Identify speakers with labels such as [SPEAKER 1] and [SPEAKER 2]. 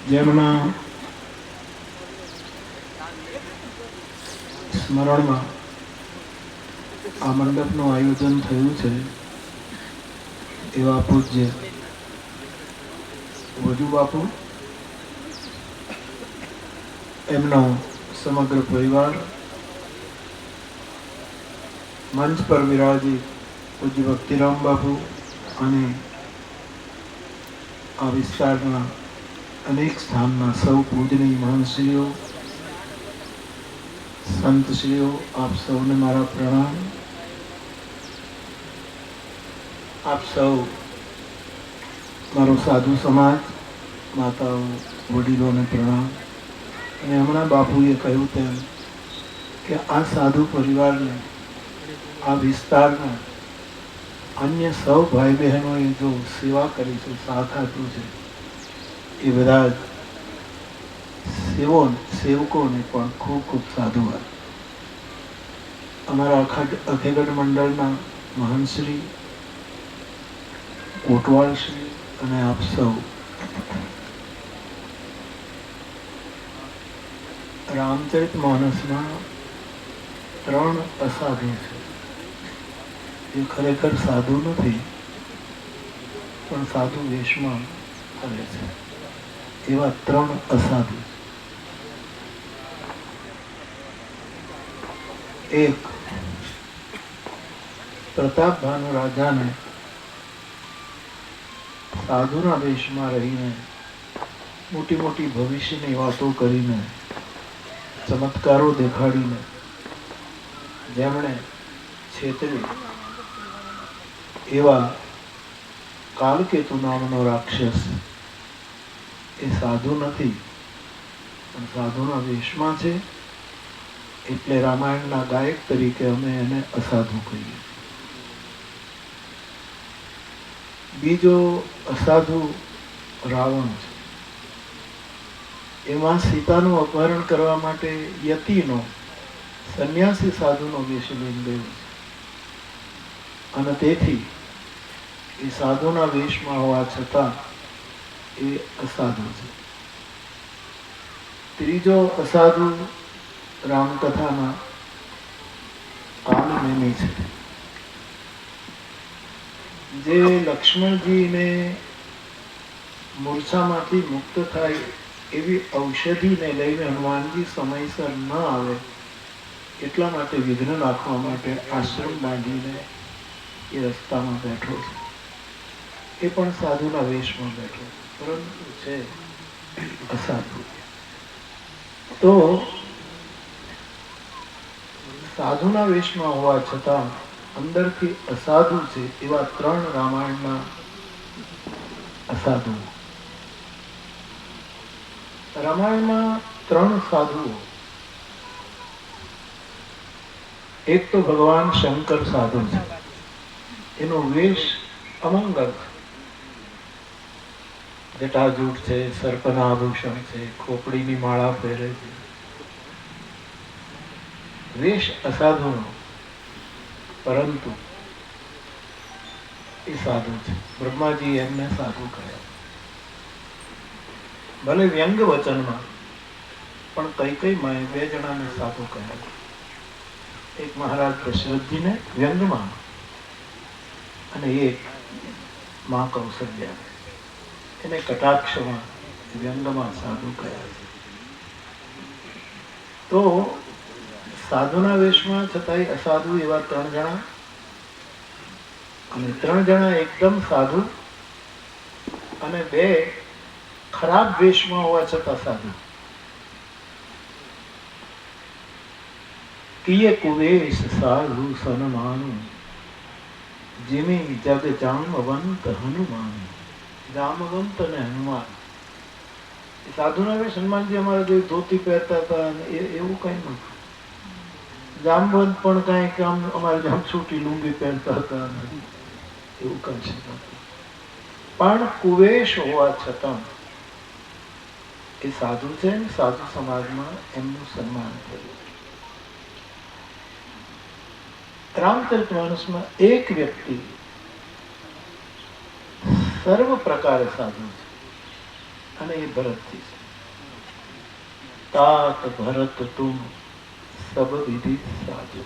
[SPEAKER 1] જેમના સ્મરણમાં આ મંડપનું આયોજન થયું છે એવા પૂજ્ય વજુ બાપુ, એમનો સમગ્ર પરિવાર, મંચ પર વિરાજી પૂજ્ય ભક્તિરામ બાપુ અને આ વિસ્તારના અનેક સ્થાનના સૌ પૂજનીય મહાનશ્રીઓ, સંતશ્રીઓ, આપ સૌને મારા પ્રણામ. આપ સૌ મારો સાધુ સમાજ, માતાઓ, વડીલોને પ્રણામ. અને હમણાં બાપુએ કહ્યું તેમ કે આ સાધુ પરિવારને, આ વિસ્તારના અન્ય સૌ ભાઈ બહેનોએ જો સેવા કરી છે, સાથ આપ્યું છે, એ બધા સેવકોને પણ ખૂબ ખૂબ સાધુવાદ. અમારા અખેગઢ મંડળના મહાનશ્રી, કોટવાલશ્રી અને આપ સૌ રામચરિત માનસમાં 3 અસાધુ છે. એ ખરેખર સાધુ નથી, પણ સાધુ વેશમાં ફરે છે. એવા 3 અસાધુ. એક, પ્રતાપ ભાનુ રાજાને સાધુના વેશમાં રહીને મોટી મોટી ભવિષ્યની વાતો કરીને, ચમત્કારો દેખાડીને જેમણે છેતરી એવા કાલકેતુ નામનો રાક્ષસ, એ સાધુ નથી પણ સાધુના વેશમાં છે, એટલે રામાયણના ગાયક તરીકે અમે એને અસાધુ કહીએ. બીજો અસાધુ રાવણ છે. એમાં સીતાનું અપહરણ કરવા માટે યતિનો, સંન્યાસી સાધુનો વેશ લઈને ગયો છે, અને તેથી એ સાધુના વેશમાં હોવા છતાં એ અસાધુ છે. ત્રીજો અસાધુ રામકથામાં કાલનેમી છે, જે લક્ષ્મણજીને મૂર્છામાંથી મુક્ત થાય એવી ઔષધિને લઈને હનુમાનજી સમયસર ન આવે એટલા માટે વિઘ્ન નાખવા માટે આશ્રમ બાંધીને એ રસ્તામાં બેઠો છે. એ પણ સાધુના વેશમાં બેઠો, પરંતુ છે અસાધુ. તો સાધુના વેશમાં હોવા છતાં અંદરથી અસાધુ છે એવા 3 રામાયણના અસાધુ. રામાયણમાં 3 સાધુઓ. એક તો ભગવાન શંકર સાધુ છે, એનો વેશ અમંગળ છે. જટાજૂટ છે, સર્પના આભૂષણ છે, ખોપડીની માળા પહેરે છે, વેશ અસાધુનો, પરંતુ એ સાધુ છે. બ્રહ્માજી એમને સાધુ કહ્યા. ભલે વ્યંગ વચનમાં, પણ કઈ 2 જણાને સાધુ કહ્યા. એક મહારાજ દશરથજીને વ્યંગમાં, અને એક મા કૌશલ્યા, એને કટાક્ષમાં, વ્યંગમાં સાધુ કહ્યા. તો સાધુના વેશમાં છતાંય અસાધુ એવા 3 જણા, અને 3 જણા એકદમ સાધુ, અને 2 ખરાબ વેશમાં હોવા છતાં સાધુ. કિયે કુવેશ સાધુ સનમાનું, જીમી જગ જામવંત હનુમાન. જામવંત અને હનુમાન, સાધુના વેશ. હનુમાનજી અમારા જે ધોતી પહેરતા હતા એવું કઈ નતું. જામવંત પણ કઈ આમ અમારે જામ છૂટી લુંગી પહેરતા હતા, એવું કઈ છે નતું. પણ કુવેશ હોવા છતાં એ સાધુ છે. સાધુ સમાજમાં એમનું સન્માન થયું. રામચરિતમાનસમાં એક વ્યક્તિ સર્વ પ્રકારે સાધુ છે, અને એ ભરતજી છે. तात भरत तुम सब विधि साजो.